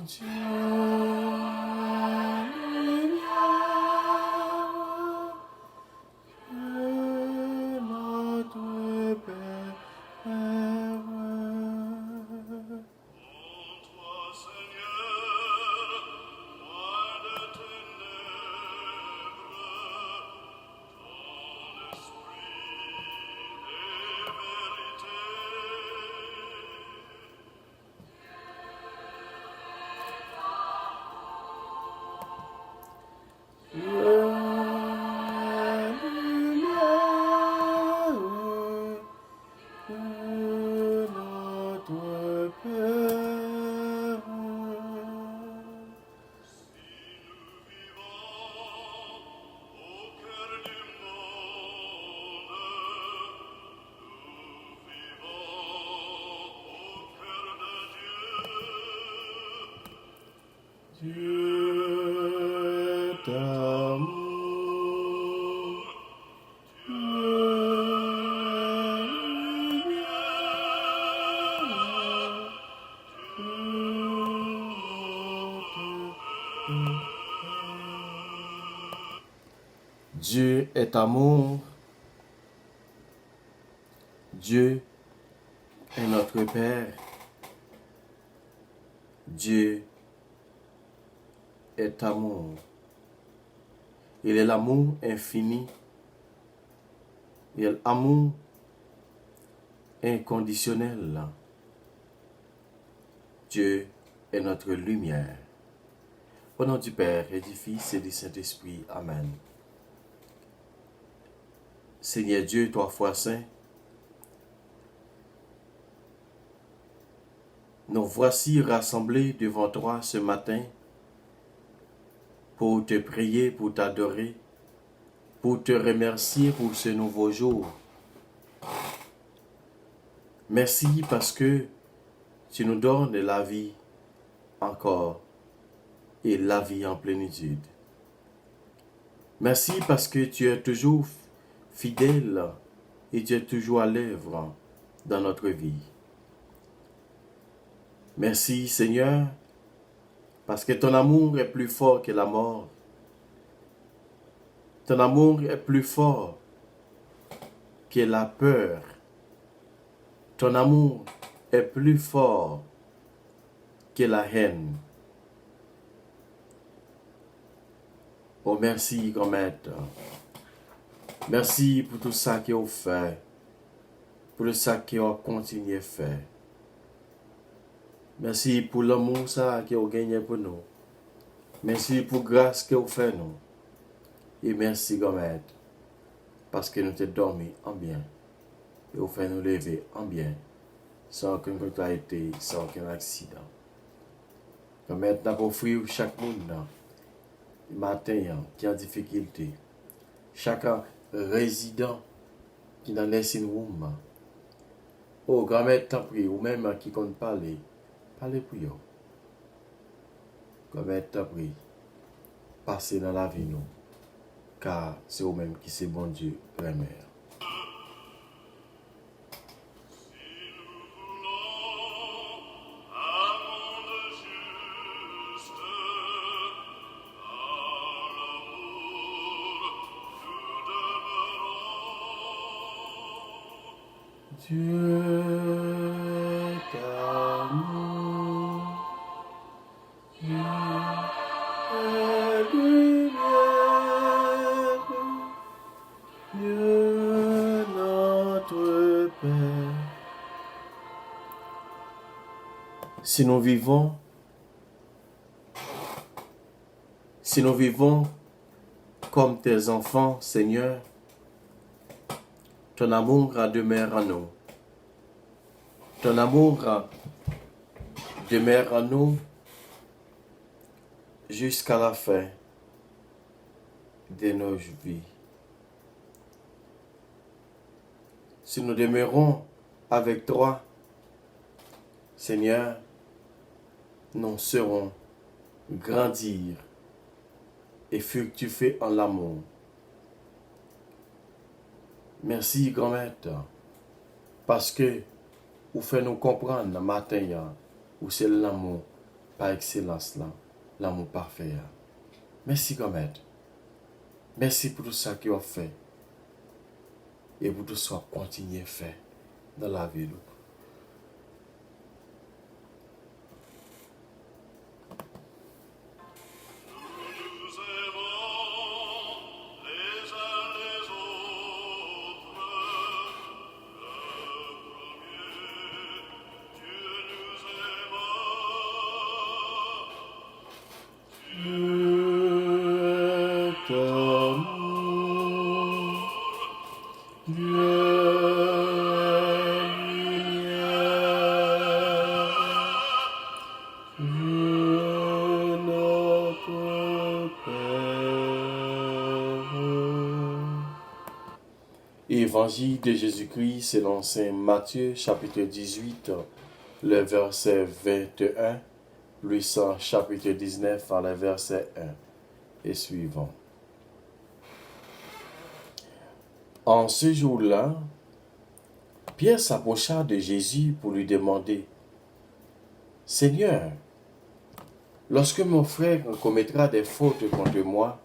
Dieu d'amour, Dieu est amour. Dieu est notre Père. Dieu est amour. Il est l'amour infini. Il est l'amour inconditionnel. Dieu est notre lumière. Au nom du Père et du Fils et du Saint-Esprit. Amen. Seigneur Dieu, trois fois saint, nous voici rassemblés devant toi ce matin pour te prier, pour t'adorer, pour te remercier pour ce nouveau jour. Merci parce que tu nous donnes la vie encore et la vie en plénitude. Merci parce que tu es toujours fidèle et tu es toujours à l'œuvre dans notre vie. Merci Seigneur, parce que ton amour est plus fort que la mort. Ton amour est plus fort que la peur. Ton amour est plus fort que la haine. Oh merci, grand Maître. Merci pour tout ça que vous fait, pour tout ça que vous continuez à faire. Merci pour l'amour ça que vous gagnez pour nous. Merci pour la grâce que vous faites nous. Et merci, grand Maître, parce que nous te dormi en bien. Et vous faites nous lever en bien, sans aucune contrariété, sans aucun accident. Grand Maître, nous avons offert chaque monde le matin qui est en difficulté. Chaque résident qui dans les room. Oh, grand Maître, t'en prie, ou même qui compte parler, parlez pour eux. Grand Maître, t'en prie, passez dans la vie nous, car c'est vous-même qui c'est bon Dieu, vraiment. Dieu d'amour, Dieu est lumière, Dieu notre Père. Si nous vivons comme tes enfants, Seigneur, ton amour demeure en nous. Ton amour demeure en nous jusqu'à la fin de nos vies. Si nous demeurons avec toi, Seigneur, nous serons grandir et fructifier en l'amour. Merci, grand Maître, parce que vous faites nous comprendre le matin où c'est l'amour par excellence là, l'amour parfait. Merci comme aide. Merci pour tout ça que vous fait. Et pour tout ça que continuez à faire dans la vie. Évangile de Jésus-Christ selon saint Matthieu, chapitre 18, le verset 21, plus chapitre 19, le verset 1 et suivant. En ce jour-là, Pierre s'approcha de Jésus pour lui demander, « Seigneur, lorsque mon frère commettra des fautes contre moi,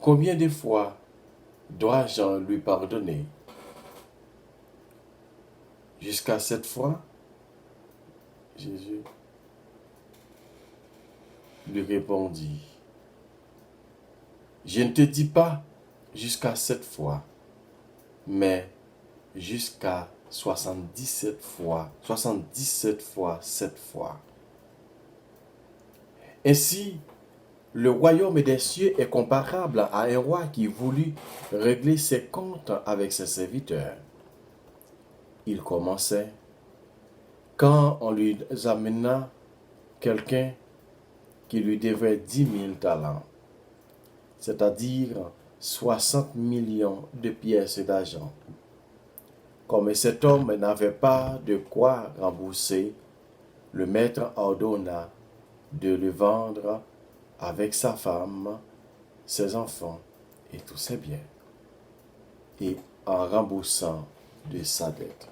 combien de fois dois-je lui pardonner? Jusqu'à 7 fois? » Jésus lui répondit, « Je ne te dis pas jusqu'à 7 fois, mais jusqu'à 77 fois 7 fois. Ainsi, le royaume des cieux est comparable à un roi qui voulut régler ses comptes avec ses serviteurs. Il commençait quand on lui amena quelqu'un qui lui devait 10 000 talents, c'est-à-dire 60 millions de pièces d'argent. Comme cet homme n'avait pas de quoi rembourser, le maître ordonna de le vendre avec sa femme, ses enfants et tous ses biens, et en remboursant de sa dette.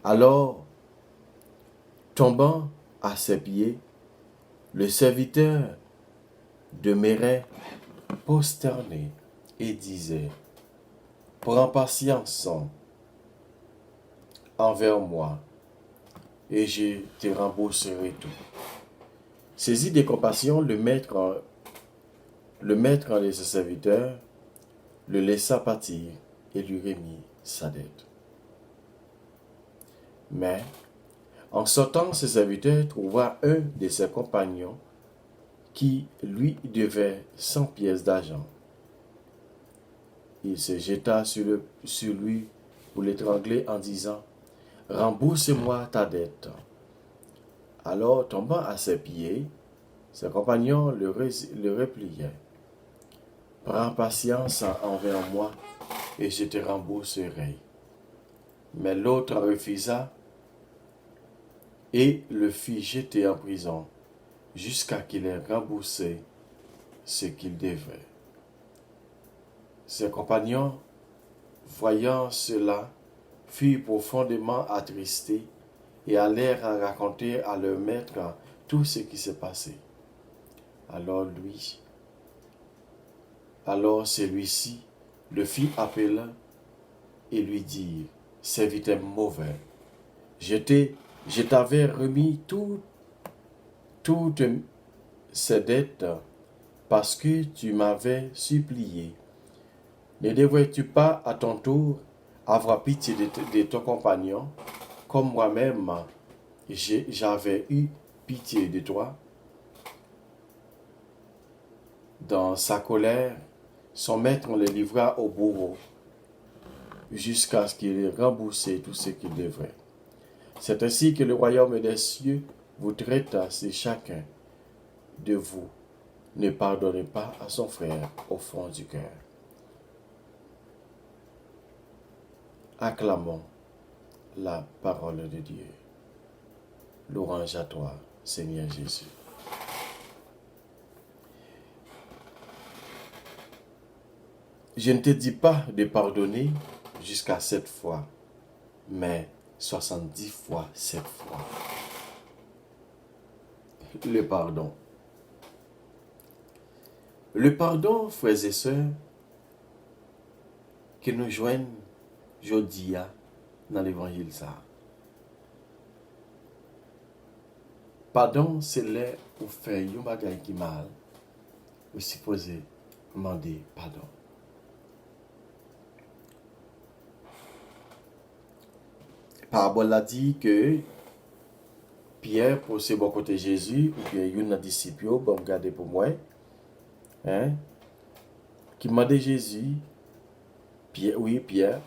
Alors, tombant à ses pieds, le serviteur demeurait prosterné et disait, « Prends patience envers moi, et je te rembourserai tout. » Saisi de compassion, le maître de ses serviteurs le laissa partir et lui remit sa dette. Mais, en sortant, ses serviteurs trouva un de ses compagnons qui lui devait 100 pièces d'argent. Il se jeta sur lui pour l'étrangler en disant, « Rembourse-moi ta dette. » Alors, tombant à ses pieds, ses compagnons le repliaient. « Prends patience envers moi, et je te rembourserai. » Mais l'autre refusa et le fit jeter en prison jusqu'à qu'il ait remboursé ce qu'il devait. Ses compagnons, voyant cela, furent profondément attristés et allèrent raconter à leur maître tout ce qui s'est passé. Alors celui-ci le fit appeler et lui dit, « Serviteur mauvais, je t'avais remis toutes ces dettes parce que tu m'avais supplié. Ne devrais-tu pas à ton tour avoir pitié de ton compagnon, comme moi-même j'avais eu pitié de toi? » Dans sa colère, son maître le livra au bourreau jusqu'à ce qu'il ait remboursé tout ce qu'il devrait. C'est ainsi que le royaume des cieux vous traite si chacun de vous ne pardonnez pas à son frère au fond du cœur. Acclamons la parole de Dieu. Louange à toi, Seigneur Jésus. Je ne te dis pas de pardonner jusqu'à 7 fois, mais 70 fois 7 fois. le pardon. Le pardon, frères et sœurs, que nous joignent aujourd'hui dans l'évangile ça. Pardon, c'est là où faire un bagage qui mal, vous supposez demander pardon. Parabole a dit que Pierre, pour ce bon côté Jésus, ou bien une disciple, bon, regardez pour moi, hein, qui demandait Jésus, Pierre,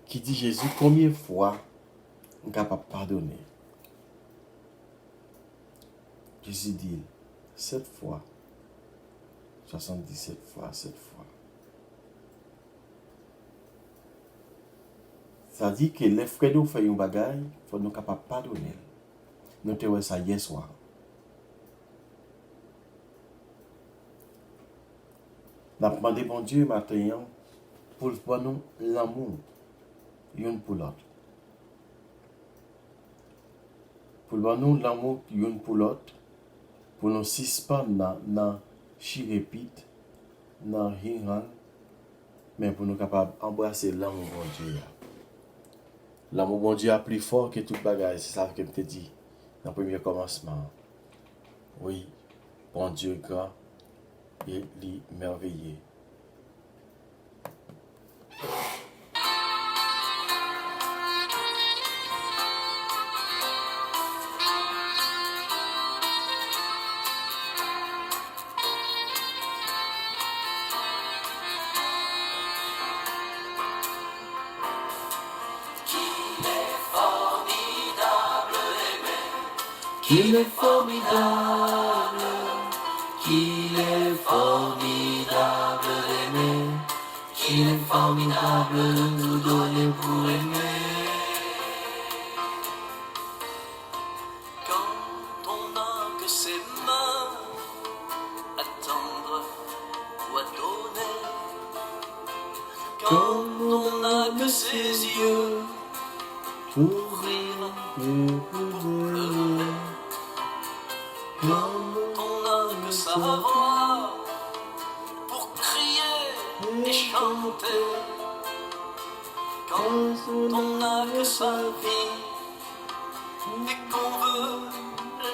qui dit Jésus, combien de fois on est capable de pardonner? Jésus dit 7 fois, 77 fois, 7 fois. Ça dit que les frères nous font un bagage, il faut nous capables de pardonner. Nous te ça hier soir. Nous avons demandé bon Dieu maintenant pour nous l'amour, l'une pour l'autre. Pour nous l'amour, l'une pour l'autre, pour nous suspendre dans chirépit, dans hiran, mais pour nous capables d'embrasser l'amour bon Dieu. L'amour bon Dieu est plus fort que tout bagage, c'est ça que je te dis dans le premier commencement. Oui, bon Dieu grand et merveilleux. Qu'il est formidable, qu'il est formidable d'aimer, qu'il est formidable de nous donner pour aimer. Quand on n'a que ses mains à tendre ou à donner, quand on n'a que ses yeux pour rire, pour pleurer. Quand on n'a que sa voix pour crier et chanter, quand on n'a que sa vie et qu'on veut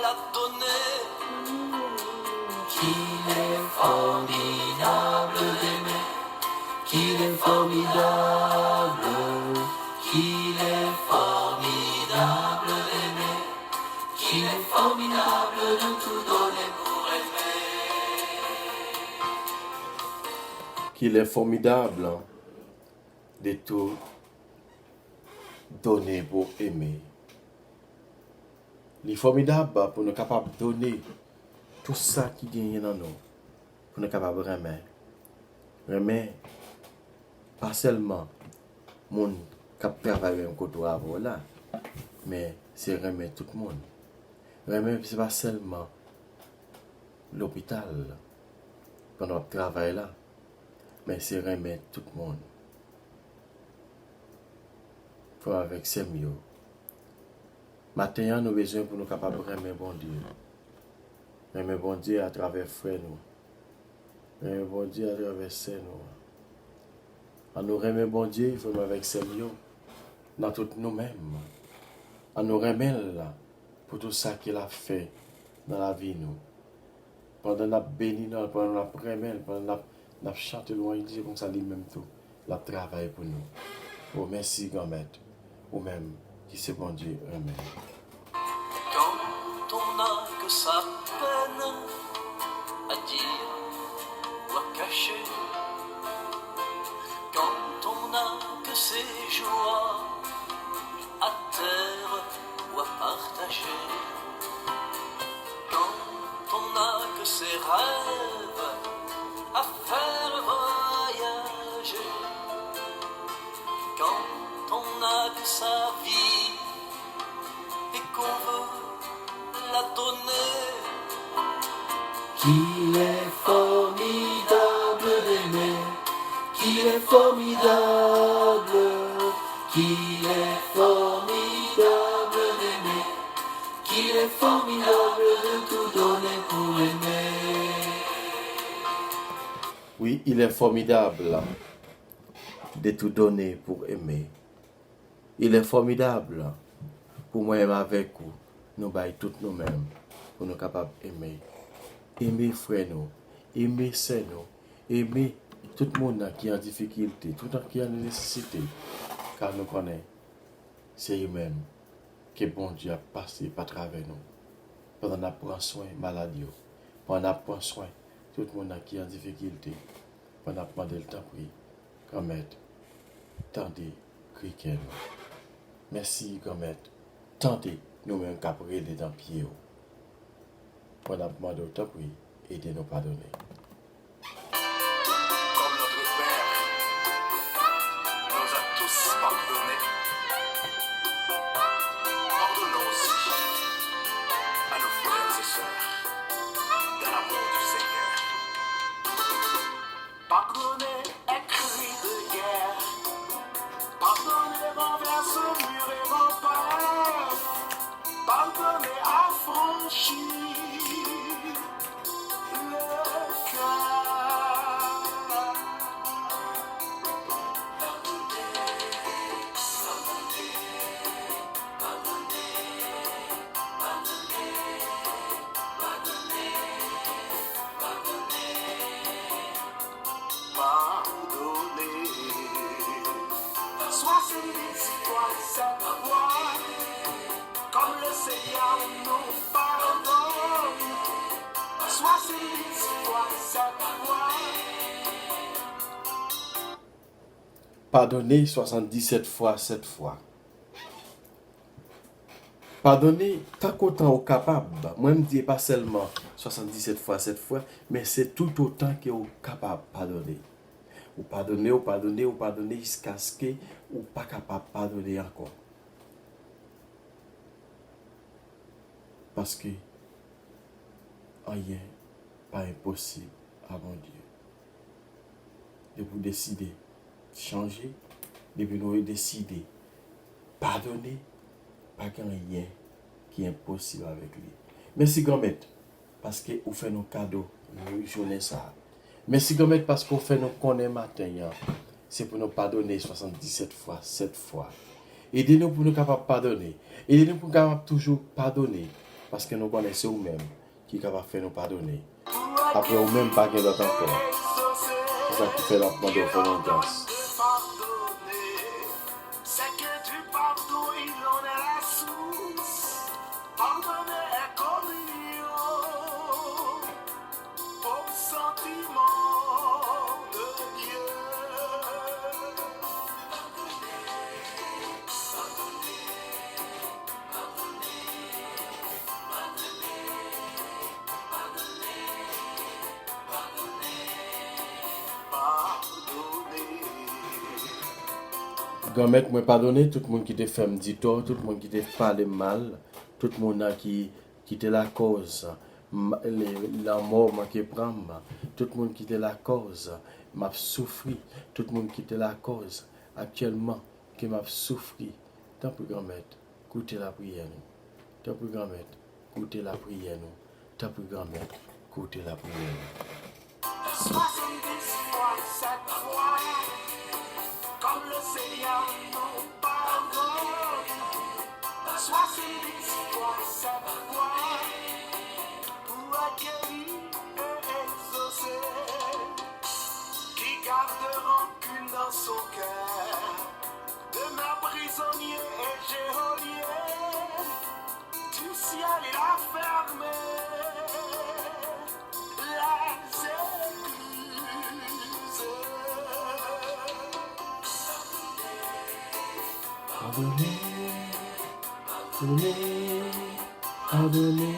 la donner, qu'il est formidable d'aimer, qu'il est formidable, qu'il est formidable d'aimer. Qu'il est formidable de tout donner pour aimer. Qu'il est formidable de tout donner pour aimer. Il est formidable pour nous capables de donner tout ça qui gagne dans nous. Pour nous capables de remettre. Remettre pas seulement mon cap travailler un côté là, mais c'est remettre tout le monde. Mais ce n'est pas seulement l'hôpital pendant le travail là, mais c'est remettre tout le monde. Pour avec ces mieux. Maintenant, nous avons besoin pour nous capables de remettre bon Dieu. Remettre bon Dieu à travers frères nous. Remettre bon Dieu à travers sœurs nous. En nous remettre bon Dieu, il faut avec ces mieux. Dans tout nous-mêmes. En nous remettre là. Pour tout ça qu'il a fait dans la vie nous. Pendant la béni, pendant la prémène, pendant la chante loin, il dit comme ça lui-même tout. La travail pour nous. Oh merci grand maître. Ou même qui c'est bon Dieu. Amen. Quand on n'a que sa peine à dire ou à cacher, quand on n'a que ses joies à terre ou à partager, quand on n'a que ses rêves à faire voyager, quand on n'a que sa vie et qu'on veut la donner, qu'il est formidable d'aimer, qu'il est formidable, qu'il est formidable d'aimer, qu'il est formidable de tout Oui, il est formidable de tout donner pour aimer. Il est formidable pour moi-même avec vous. Nous baillons toutes nous-mêmes pour nous capables d'aimer. Aimer frère nous, aimer sœur nous, aimer tout le monde qui est en difficulté, tout le monde qui est en nécessité. Car nous connaissons, c'est eux-mêmes que bon Dieu a passé par travers nous. Pendant qu'on prend soin de maladie, pendant qu'on prend soin de tout le monde qui est en difficulté, pendant qu'on prend le temps pour grand-mère, tendez, criquet nous. Merci grand-mère, tendez nous-mêmes qu'après les dents pieds. Pendant qu'on prend le temps pour aidez-nous pardonner. Comme notre Père nous a tous pardonné, pardonnons aussi à nos frères et sœurs dans l'amour du Seigneur. Pardonner est cri de guerre, pardonner renverse mur et rempart, pardonner affranchit le cœur. Pardonner. 70 fois 7 fois, comme le Seigneur nous pardonne. 70 fois 7 fois. Pardonnez 77 fois 7 fois. Pardonnez tant qu'autant au capable. Moi, je ne dis pas seulement 77 fois 7 fois, mais c'est tout autant que vous capable de pardonner. Ou pardonner jusqu'à ce que vous pas capable de pardonner encore. Parce que rien pas impossible avant Dieu. De vous décider de changer, de vous décider pardonner, pas rien qui est impossible avec lui. Merci grand-mère, parce que vous faites nos cadeaux, nous journée ça. Merci grand-mère, parce que vous faites nos connaître matin. C'est pour nous pardonner 77 fois, 7 fois. Aidez-nous pour nous capables de pardonner. Aidez-nous pour nous capables toujours pardonner. Parce que nous connaissons nous-mêmes qui est capable de faire nous pardonner. Après, nous-mêmes, pas de l'autre encore. C'est ça qui fait la demande de faire grâce. C'est que du pardon, il en est la source. Pardonner est communion au sentiment de Dieu. Grand-mère, moi pardonner tout le monde qui te fait me dire tort, tout le monde qui te parlé mal, tout le monde qui te la cause, la mort qui prend, tout le monde qui te la cause, m'a souffri, tout le monde qui te la cause, actuellement, qui m'a souffri. Tant pour grand-mère, écoutez la prière nous. Tant pour grand-mère, écoutez la prière nous. Tant pour grand-mère, écoutez la prière nous. 70 fois 7 fois, comme le Seigneur nous pardonne. 70 fois 7 fois, pour accueillir et exaucer. Qui garde rancune dans son cœur, demeure prisonnier et geôlier. Du ciel il a fermé les écluses. Pardonnez, pardonnez, pardonnez,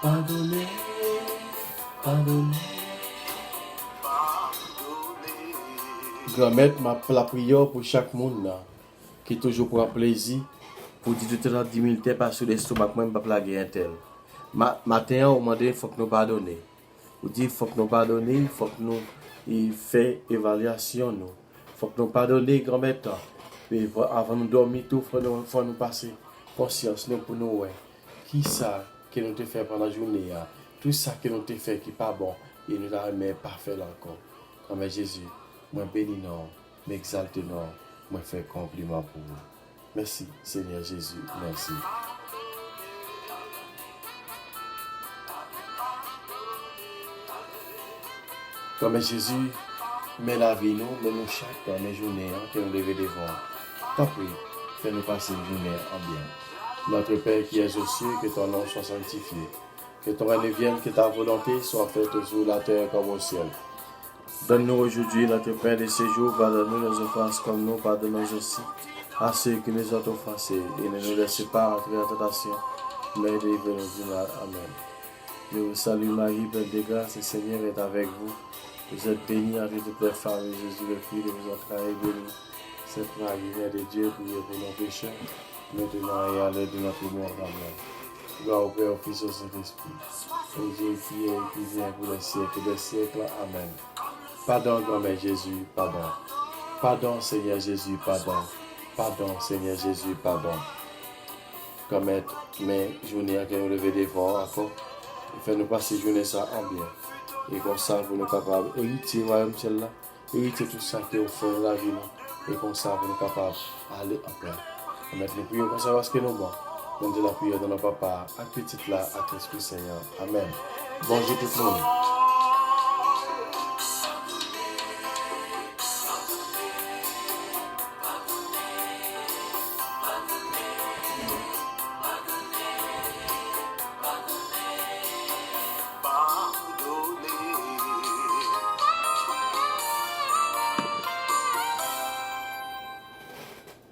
pardonnez, pardonnez. Grand-mère, la prière pour chaque monde qui toujours prend plaisir pour dire tout le temps 10 000 têtes parce que l'estomac, moi, je ne peux pas plaguer un tel. Matin, on m'a dit qu'il faut que nous pardonnions. On dit qu'il faut que nous pardonnions, il faut que nous fassions évaluation. Il faut que nous pardonnions, grand-mère. Et avant de dormir, il faut nous passer conscience pour nous. Qui ça que nous te fait pendant la journée? Tout ça que nous te fait qui n'est pas bon. et nous la remet parfait là encore. Comme Jésus, moi bénis non, m'exalte non, moi fais compliment pour vous. Merci Seigneur Jésus, merci. Comme Jésus, mais la vie nous, mais nous chaque mes journées que nous devons devant. T'en prie, fais-nous passer une journée en bien. Notre Père qui es aux cieux, que ton nom soit sanctifié. Que ton règne vienne, que ta volonté soit faite sur la terre comme au ciel. Donne-nous aujourd'hui notre pain de ce jour, pardonne-nous nos offenses comme nous pardonnons aussi à ceux qui nous ont offensés. Et ne nous laissez pas entrer en tentation, mais délivre-nous du mal. Amen. Je vous salue Marie, pleine de grâce, le Seigneur est avec vous. Vous êtes bénie entre toutes les femmes, et Jésus, le fruit de vos entrailles, est béni. Sainte Marie, Mère de Dieu, priez pour nos pécheurs, maintenant et à l'heure de notre mort. Amen. Gloire au Père, au Fils et au Saint-Esprit. Aujourd'hui qui vient pour les siècles des siècles. Amen. Pardon, grand-mère Jésus, pardon. Pardon, Seigneur Jésus, pardon. Pardon, Seigneur Jésus, pardon. Comme mes journées à nous lever devant encore, fais-nous passer journée ça en bien. Et comme ça, vous nous capables d'hériter, voyons celle-là, hériter tout ça qui est au fond de la vie. Et comme ça, vous nous capables d'aller en paix. Nous prions comme ça parce que nous bon. Donne de la prière de nos papas, à petite là, à l'Esprit Seigneur. Amen. Bonjour tout le monde.